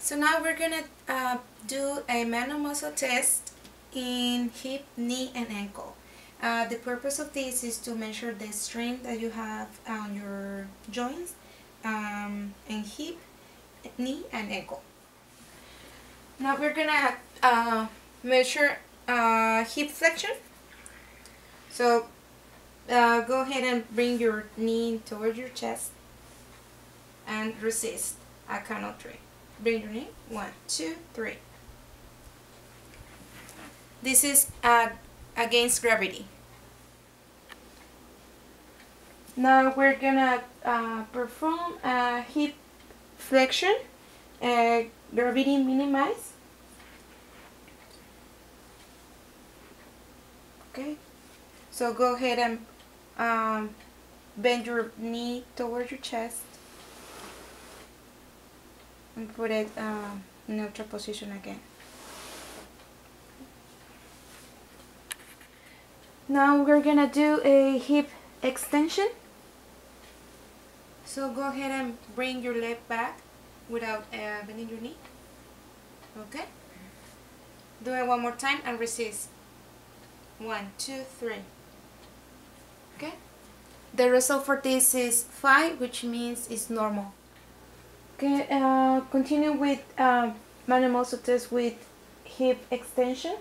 So now we're gonna do a manual muscle test in hip, knee, and ankle. The purpose of this is to measure the strength that you have on your joints and hip, knee, and ankle. Now we're gonna measure hip flexion. So go ahead and bring your knee towards your chest and resist. I count on 3. Bring your knee. 1, 2, 3. This is against gravity. Now we're gonna perform a hip flexion, gravity minimize. Okay, so go ahead and bend your knee towards your chest and put it in neutral position again. Now we're gonna do a hip extension. So go ahead and bring your leg back without bending your knee. Okay? Do it one more time and resist. 1, 2, 3. Okay? The result for this is 5, which means it's normal. Okay, continue with manual muscle test with hip extension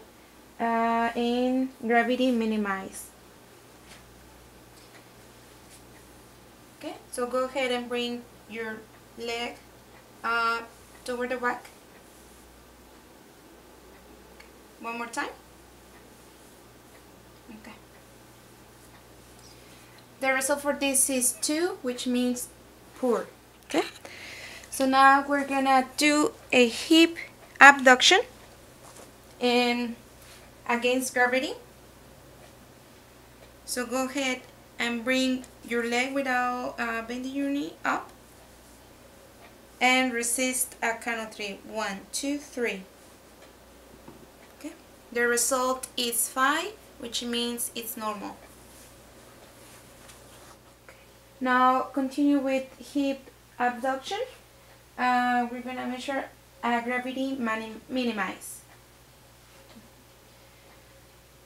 in gravity minimize. Okay, so go ahead and bring your leg toward the back. Okay. One more time. Okay. The result for this is 2, which means poor. Okay. So now we're gonna do a hip abduction in against gravity. So go ahead and bring your leg without bending your knee up and resist at count of 3. 1, 2, 3. Okay. The result is 5, which means it's normal. Okay. Now continue with hip abduction. We're gonna measure gravity minimize.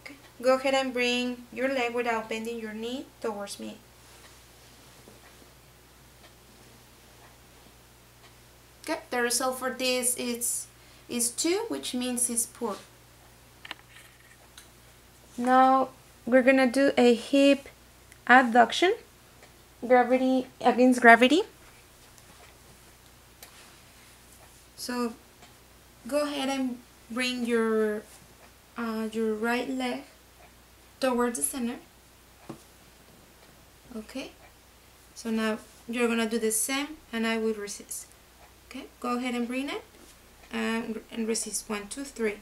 Okay. Go ahead and bring your leg without bending your knee towards me. Okay. The result for this is 2, which means it's poor. Now we're gonna do a hip abduction, gravity against gravity. So go ahead and bring your right leg towards the center. Okay. So now you're gonna do the same, and I will resist. Okay. Go ahead and bring it and resist. 1, 2, 3.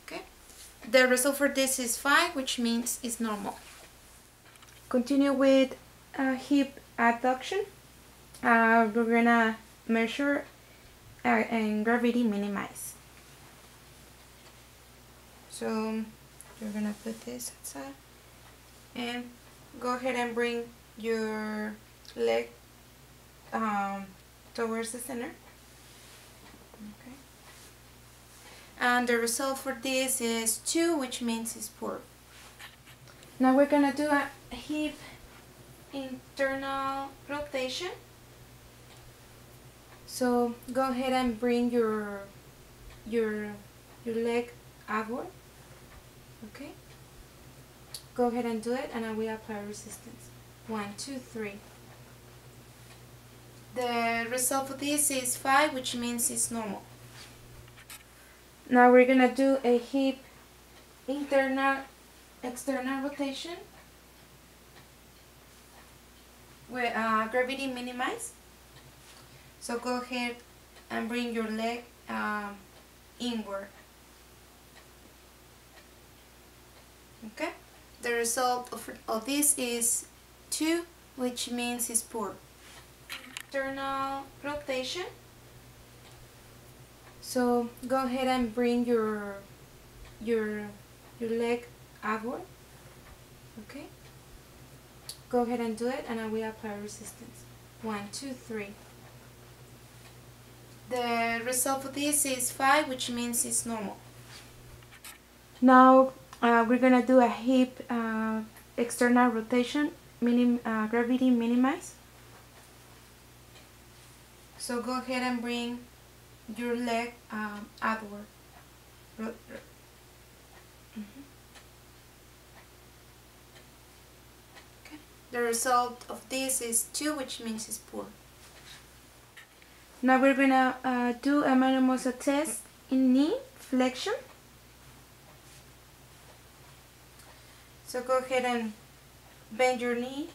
Okay. The result for this is 5, which means it's normal. Continue with hip abduction. We're gonna measure and gravity minimize. So you're gonna put this outside and go ahead and bring your leg towards the center. Okay. And the result for this is 2, which means it's poor. Now we're gonna do a hip internal rotation. So go ahead and bring your leg outward. Okay. Go ahead and do it, and I will apply resistance. 1, 2, 3. The result for this is 5, which means it's normal. Now we're gonna do a hip external rotation with gravity minimize. So go ahead and bring your leg inward. Okay. The result of this is 2, which means it's poor. External rotation. So go ahead and bring your leg outward. Okay. Go ahead and do it, and I will apply resistance. 1, 2, 3. The result for this is 5, which means it's normal. Now we're gonna do a hip external rotation, gravity minimize. So go ahead and bring your leg outward. Okay. The result of this is 2, which means it's poor. Now we're gonna do a manual muscle test in knee flexion. So go ahead and bend your knee.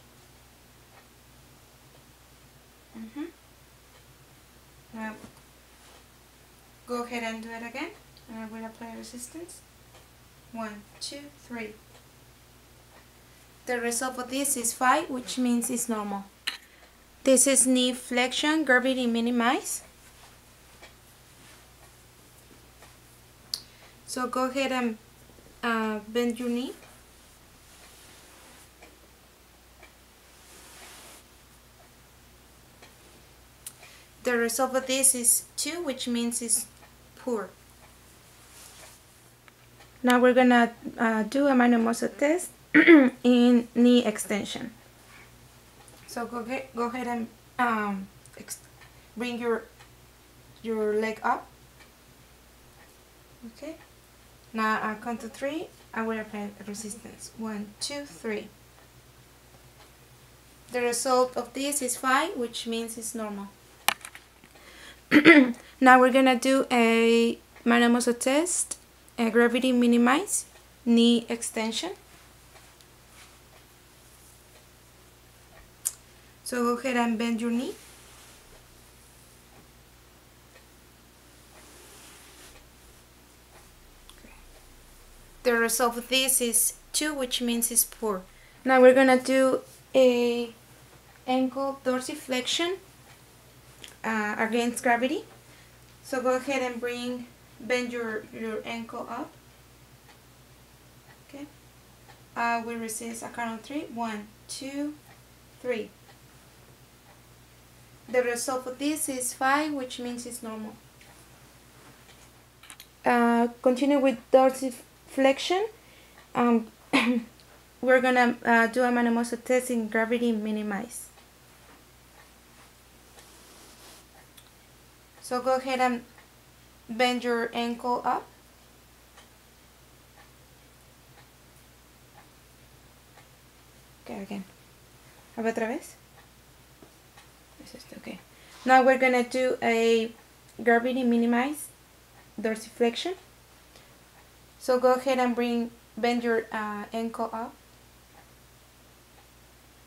Now go ahead and do it again, and I will apply resistance. 1, 2, 3. The result of this is 5, which means it's normal. This is knee flexion, gravity minimize. So go ahead and bend your knee. The result of this is 2, which means it's poor. Now we're gonna do a manual muscle test in knee extension. So go ahead and bring your leg up. Okay. Now I count to 3. I will apply resistance. 1, 2, 3. The result of this is 5, which means it's normal. Now we're gonna do a manual muscle test, a gravity minimize, knee extension. So go ahead and bend your knee. The result of this is 2, which means it's poor. Now we're gonna do a ankle dorsiflexion against gravity. So go ahead and bend your ankle up. Okay. We resist a count of 3. 1, 2, 3. The result of this is 5, which means it's normal. Continue with dorsiflexion. We're gonna do a manual muscle test in gravity minimize. So go ahead and bend your ankle up. Okay, again. A ver otra vez. Okay. Now we're gonna do a gravity minimize dorsiflexion. So go ahead and bend your ankle up.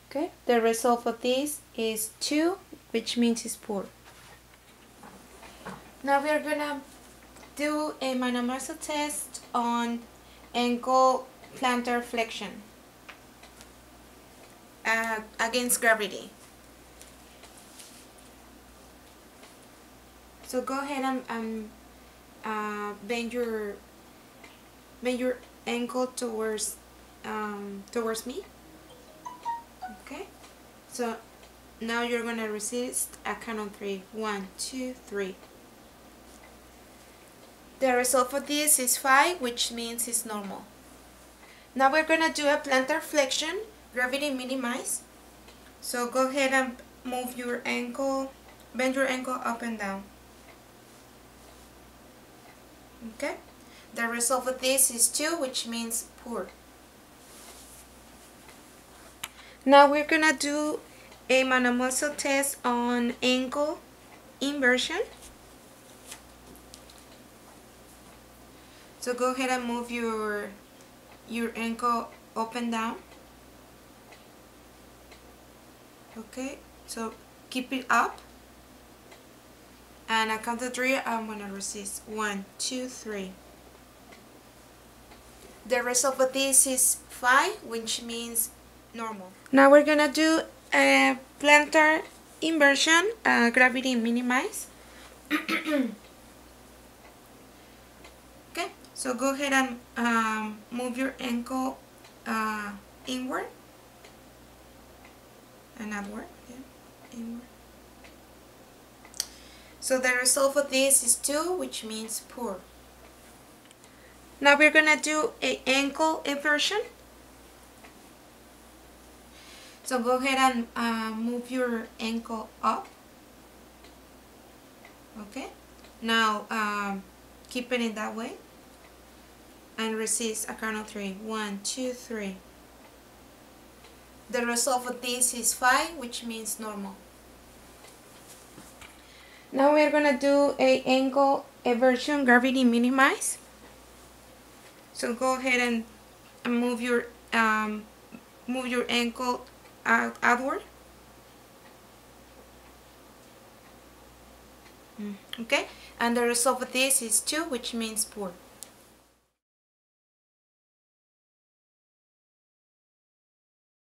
Okay. The result of this is 2, which means it's poor. Now we are gonna do a manual muscle test on ankle plantar flexion against gravity. So go ahead and bend your ankle towards me. Okay. So now you're gonna resist a count of 3. 1, 2, 3. The result for this is 5, which means it's normal. Now we're gonna do a plantar flexion, gravity minimize. So go ahead and move your ankle, bend your ankle up and down. Okay. The result of this is 2, which means poor. Now we're gonna do a manual muscle test on ankle inversion. So go ahead and move your ankle up and down. Okay, so keep it up. And I count to 3, I'm gonna resist. 1, 2, 3. The result of this is 5, which means normal. Now we're gonna do a plantar inversion, gravity minimize. Okay, so go ahead and move your ankle inward and outward. Yeah, inward. So the result of this is 2, which means poor. Now we're gonna do a ankle inversion. So go ahead and move your ankle up. Okay. Now keep it in that way and resist a count of 3. 1, 2, 3. The result of this is 5, which means normal. Now we're gonna do a ankle inversion gravity minimize. So go ahead and move your ankle outward. Okay, and the result of this is 2, which means poor.